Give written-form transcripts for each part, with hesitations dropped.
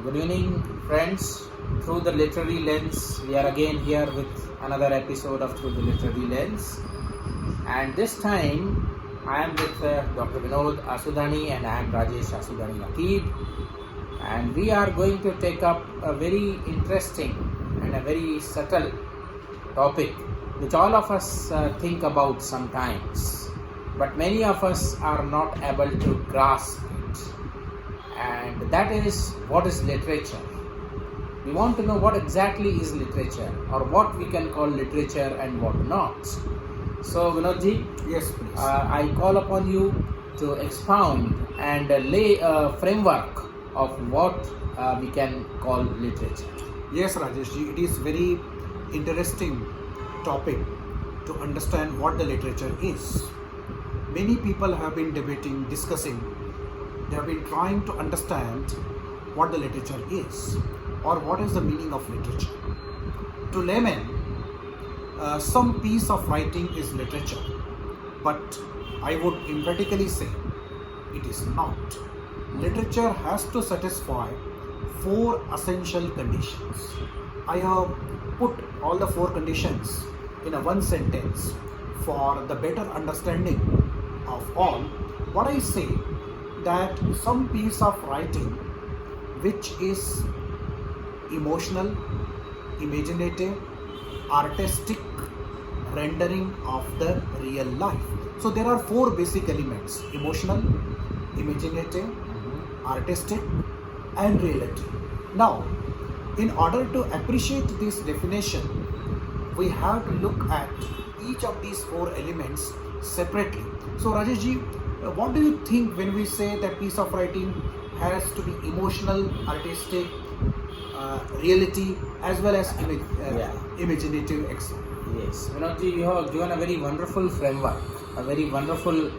Good evening, friends. Through the Literary Lens, we are again here with another episode of Through the Literary Lens. And this time, I am with Dr Vinod Asudani and I am Rajesh Asudani Raqeeb. And we are going to take up a very interesting and a very subtle topic which all of us think about sometimes, but many of us are not able to grasp it. And that is, what is literature? We want to know what exactly is literature, or what we can call literature and what not. So Vinodji, Yes, please. I call upon you to expound and lay a framework of what we can call literature. Yes, Rajesh ji, it is very interesting topic to understand what the literature is. Many people have been debating, discussing, they have been trying to understand what the literature is or what is the meaning of literature. To laymen, some piece of writing is literature, but I would emphatically say it is not. Literature has to satisfy four essential conditions. I have put all the four conditions in a one sentence for the better understanding of all. What I say, that some piece of writing which is emotional, imaginative, artistic rendering of the real life. So there are four basic elements: emotional, imaginative, artistic and relative. Now, in order to appreciate this definition, we have to look at each of these four elements separately. So Rajesh ji, what do you think when we say that piece of writing has to be emotional, artistic, reality as well as imaginative? Yes, Vinodji, you have given a very wonderful framework, a very wonderful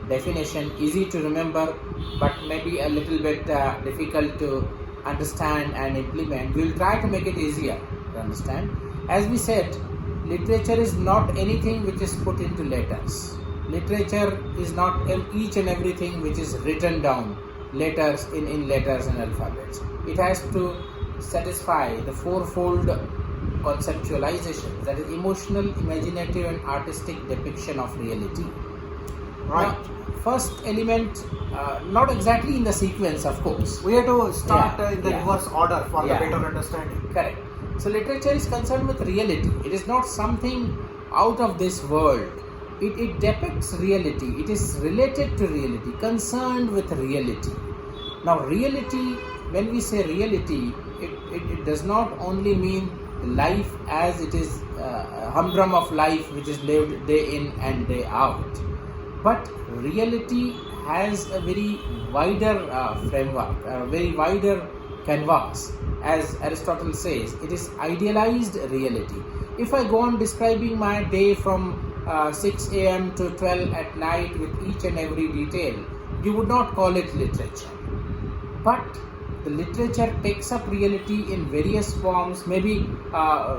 definition, easy to remember, but maybe a little bit difficult to understand and implement. We will try to make it easier to understand. As we said, literature is not anything which is put into letters. Literature is not each and everything which is written down, letters in letters and alphabets. It has to satisfy the fourfold conceptualization, that is emotional, imaginative and artistic depiction of reality. Right. Now, first element, not exactly in the sequence, of course. We have to start in the reverse order for the better understanding. Correct. So literature is concerned with reality. It is not something out of this world. It depicts reality. It is related to reality, concerned with reality. Now reality, when we say reality, it does not only mean life as it is, humdrum of life which is lived day in and day out. But reality has a very wider framework, a very wider canvas. As Aristotle says, it is idealized reality. If I go on describing my day from 6 a.m. to 12 at night with each and every detail, you would not call it literature. But the literature takes up reality in various forms, maybe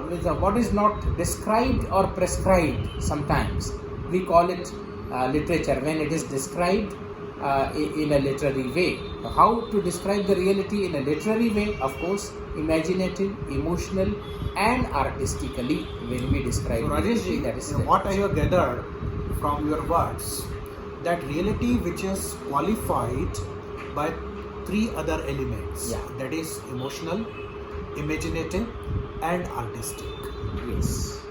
with what is not described or prescribed sometimes. We call it literature when it is described in a literary way. How to describe the reality in a literary way? Of course, imaginative, emotional and artistically when we describe So Rajesh ji, that is what I have gathered from your words, that reality which is qualified by three other elements, that is emotional, imaginative and artistic. Yes.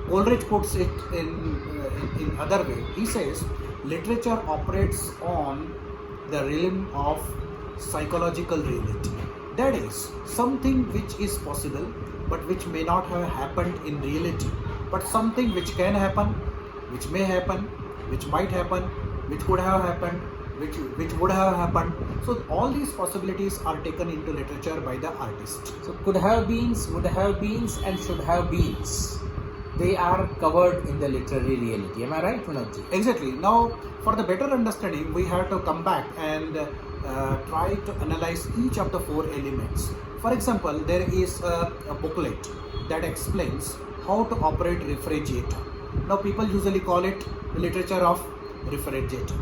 Coleridge puts it in other way. He says literature operates on the realm of psychological reality. That is something which is possible but which may not have happened in reality, but something which can happen, which may happen, which might happen, which could have happened, which would have happened. So all these possibilities are taken into literature by the artist. So could have beens, would have beens and should have beens, they are covered in the literary reality. Am I right, Vinodji? Exactly. Now, for the better understanding, we have to come back and try to analyze each of the four elements. For example, there is a booklet that explains how to operate refrigerator. Now, people usually call it the literature of refrigerator.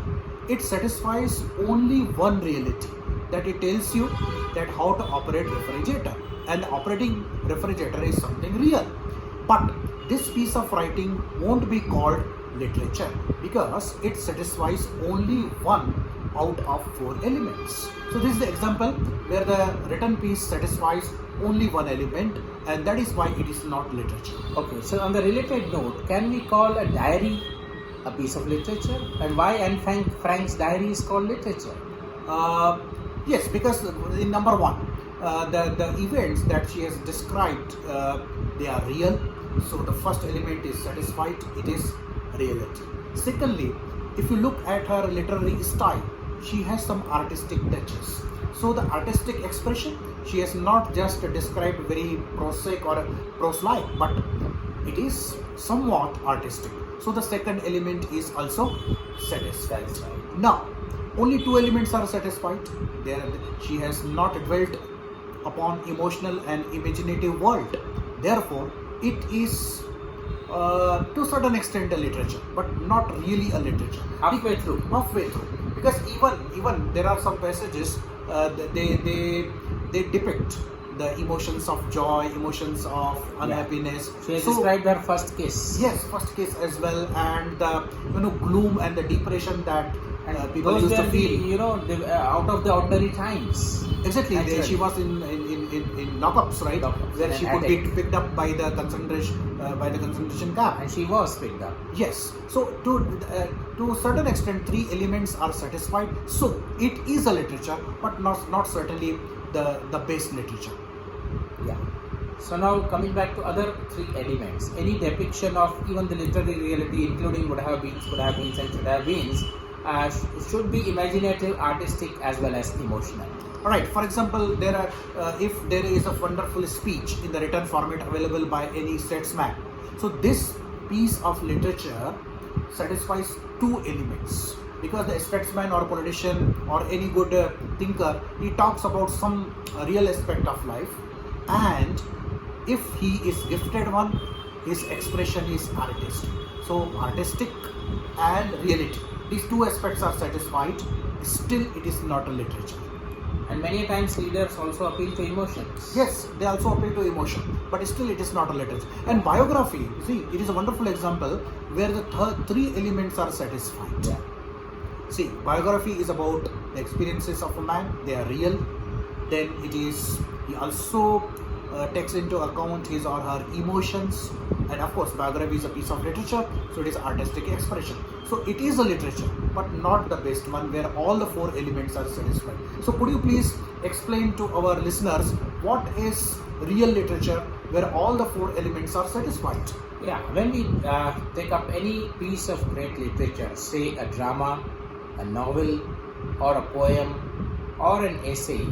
It satisfies only one reality, that it tells you that how to operate refrigerator, and operating refrigerator is something real. But this piece of writing won't be called literature because it satisfies only one out of four elements. So this is the example where the written piece satisfies only one element, and that is why it is not literature. Okay, so on the related note, can we call a diary a piece of literature? And why Anne Frank's diary is called literature? Yes, because in number one, the events that she has described, they are real. So the first element is satisfied, it is reality. Secondly, if you look at her literary style, she has some artistic touches. So the artistic expression, she has not just described very prosaic or prose-like, but it is somewhat artistic. So the second element is also satisfied. Now, only two elements are satisfied. She has not dwelt upon emotional and imaginative world. Therefore, it is to a certain extent a literature, but not really a literature. Halfway through. Because even there are some passages they depict the emotions of joy, emotions of unhappiness. She has described her first kiss. Yes, first kiss as well, and the gloom and the depression that people Those used to were feel. out of the ordinary times. Exactly, she was in lockups, right? Lockups, Where she could be picked up by the concentration camp. And she was picked up. Yes. So to a certain extent, three elements are satisfied. So it is a literature, but not certainly the best literature. Yeah. So now coming back to other three elements, any depiction of even the literary reality, including would have beens, could have beens, and should have beens, should be imaginative, artistic, as well as emotional. Alright, for example, if there is a wonderful speech in the written format available by any statesman, so this piece of literature satisfies two elements, because the statesman or politician or any good thinker, he talks about some real aspect of life, and if he is gifted one, his expression is artistic. So artistic and reality, these two aspects are satisfied, still it is not a literature. And many times leaders also appeal to emotions. Yes, they also appeal to emotion, but still it is not a literature. And biography, you see, it is a wonderful example where the three elements are satisfied. Yeah. See, biography is about the experiences of a man, they are real. Then he also takes into account his or her emotions, and of course biography is a piece of literature, so it is artistic expression. So it is a literature, but not the best one where all the four elements are satisfied. So could you please explain to our listeners what is real literature where all the four elements are satisfied? Yeah, when we take up any piece of great literature, say a drama, a novel, or a poem, or an essay,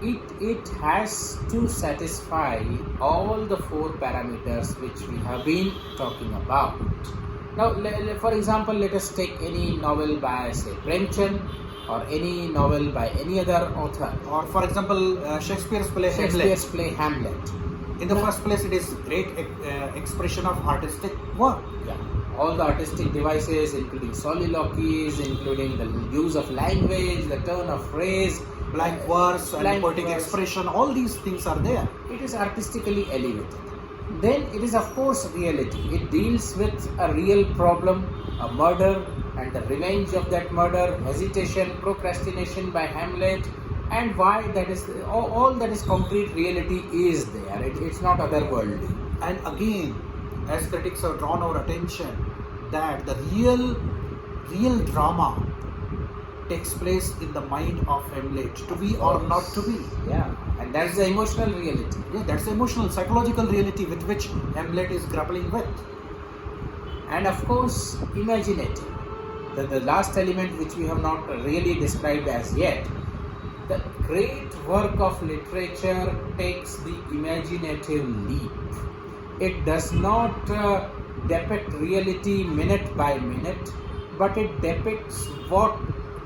it has to satisfy all the four parameters which we have been talking about. Now, for example, let us take any novel by, say, Premchand, or any novel by any other author. Or for example, Shakespeare's play Hamlet. In the first place, it is great expression of artistic work. Yeah. All the artistic devices, including soliloquies, including the use of language, the turn of phrase, blank verse, and poetic expression, all these things are there. It is artistically elevated. Then it is, of course, reality. It deals with a real problem, a murder, and the revenge of that murder, hesitation, procrastination by Hamlet, and why that is all that is concrete reality is there. It's not otherworldly. And again, as critics have drawn our attention, that the real drama takes place in the mind of Hamlet, to be or not to be. Yeah, and that's the emotional reality. Yeah, that's the emotional, psychological reality with which Hamlet is grappling with. And of course, imaginative. The last element which we have not really described as yet. The great work of literature takes the imaginative leap. It does not depict reality minute by minute, but it depicts what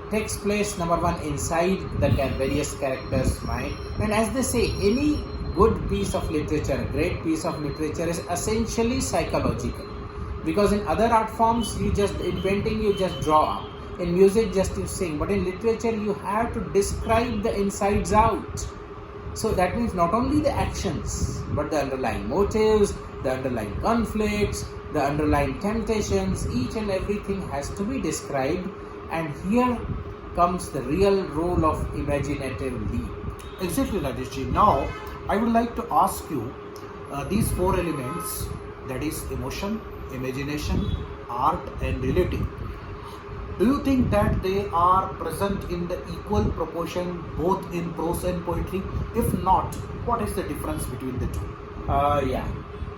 takes place, number one, inside the various characters' mind. And as they say, any good piece of literature, a great piece of literature is essentially psychological. Because in other art forms, in painting you just draw up. In music, just you sing, but in literature, you have to describe the insides out. So that means not only the actions, but the underlying motives, the underlying conflicts, the underlying temptations, each and everything has to be described. And here comes the real role of imaginative leap. Exactly, Rajeshji. Now, I would like to ask you these four elements, that is emotion, imagination, art and reality. Do you think that they are present in the equal proportion both in prose and poetry? If not, what is the difference between the two? Yeah,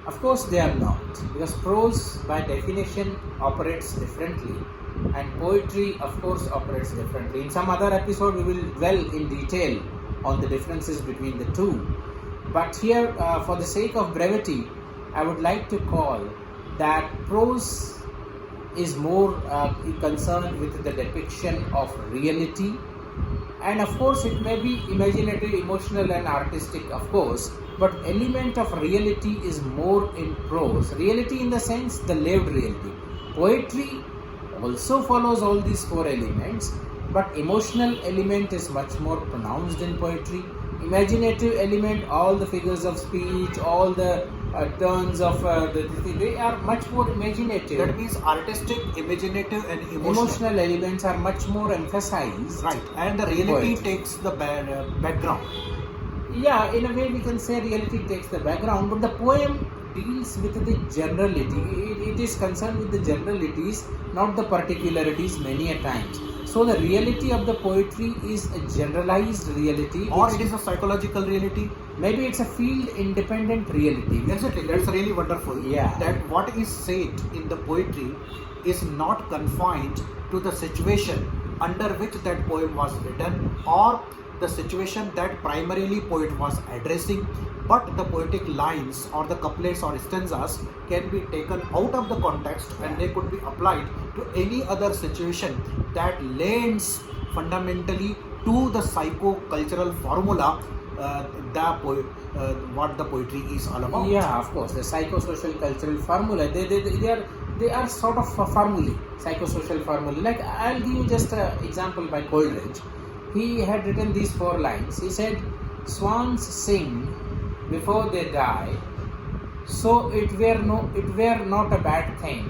of course they are not, because prose by definition operates differently, and poetry, of course, operates differently. In some other episode, we will dwell in detail on the differences between the two. But here, for the sake of brevity, I would like to call that prose is more concerned with the depiction of reality, and of course it may be imaginative, emotional and artistic, of course, but element of reality is more in prose. Reality in the sense the lived reality. Poetry also follows all these four elements, but emotional element is much more pronounced in poetry. Imaginative element, all the figures of speech, all the turns of they are much more imaginative. That means artistic, imaginative and Emotional elements are much more emphasized. Right, and the reality Poetry. takes the background. Yeah, in a way we can say reality takes the background, but the poem deals with the generality. It is concerned with the generalities, not the particularities many a times. So the reality of the poetry is a generalized reality. Or it is a psychological reality. Maybe it's a field independent reality. Exactly, that's really wonderful. Yeah. That what is said in the poetry is not confined to the situation under which that poem was written or the situation that primarily poet was addressing, but the poetic lines or the couplets or stanzas can be taken out of the context and they could be applied to any other situation that lends fundamentally to the psycho-cultural formula what the poetry is all about. Yeah, of course, the psychosocial cultural formula. They are sort of a formulae, psychosocial formulae. Like I'll give you just an example by Coleridge. He had written these four lines. He said, "Swans sing before they die, so it were not a bad thing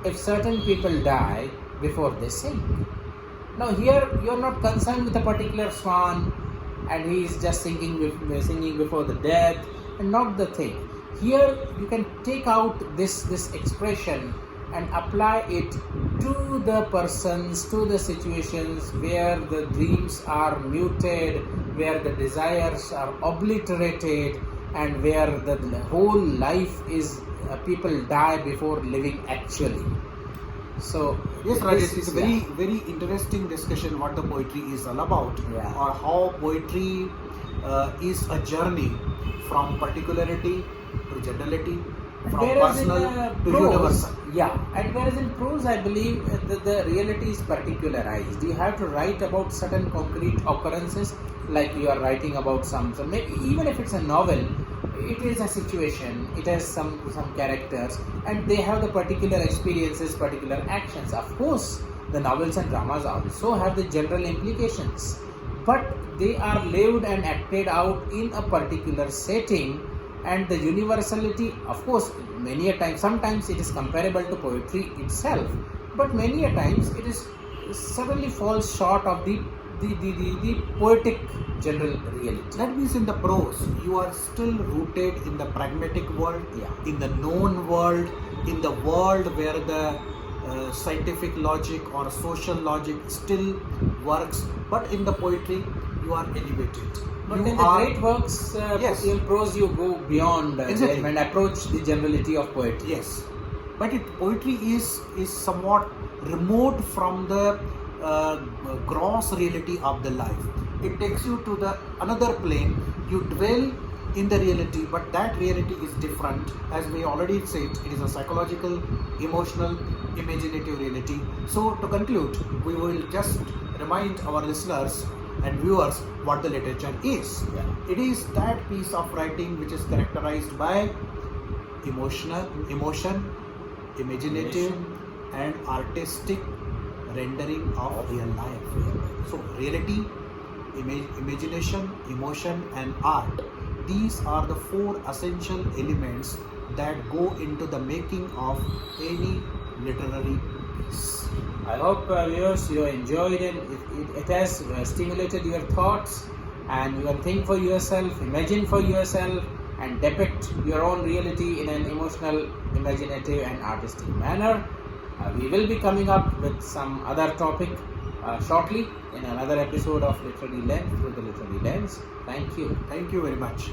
if certain people die before they sing." Now here you are not concerned with a particular swan, and he is just singing before the death, and not the thing. Here you can take out this expression and apply it to the persons, to the situations where the dreams are muted, where the desires are obliterated, and where the whole life is people die before living actually. So yes, Rajesh, it's a very interesting discussion what the poetry is all about, or how poetry is a journey from particularity to generality, from personal to universal. Yeah, and whereas in prose, I believe the reality is particularized. You have to write about certain concrete occurrences, like you are writing about some maybe even if it's a novel, it is a situation, it has some characters, and they have the particular experiences, particular actions. Of course, the novels and dramas also have the general implications, but they are lived and acted out in a particular setting. And the universality, of course, many a time, sometimes it is comparable to poetry itself, but many a times it is suddenly falls short of the poetic general reality. That means in the prose, you are still rooted in the pragmatic world, in the known world, in the world where the scientific logic or social logic still works, but in the poetry, you are elevated. But in the great works, in prose, you go beyond exactly. and approach the generality of poetry. Yes, but poetry is somewhat remote from the gross reality of the life. It takes you to the another plane. You dwell in the reality, but that reality is different. As we already said, it is a psychological, emotional, imaginative reality. So to conclude, we will just remind our listeners and viewers what the literature is. It is that piece of writing which is characterized by emotion, imaginative and artistic rendering of real life. So reality, imagination, emotion and art, these are the four essential elements that go into the making of any literary piece. I hope viewers you enjoyed it. It has stimulated your thoughts, and you can think for yourself, imagine for yourself, and depict your own reality in an emotional, imaginative, and artistic manner. We will be coming up with some other topic shortly in another episode of Literary Lens through the Literary Lens. Thank you. Thank you very much.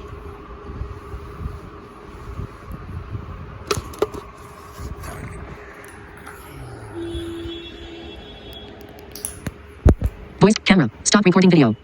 Voice, camera, stop recording video.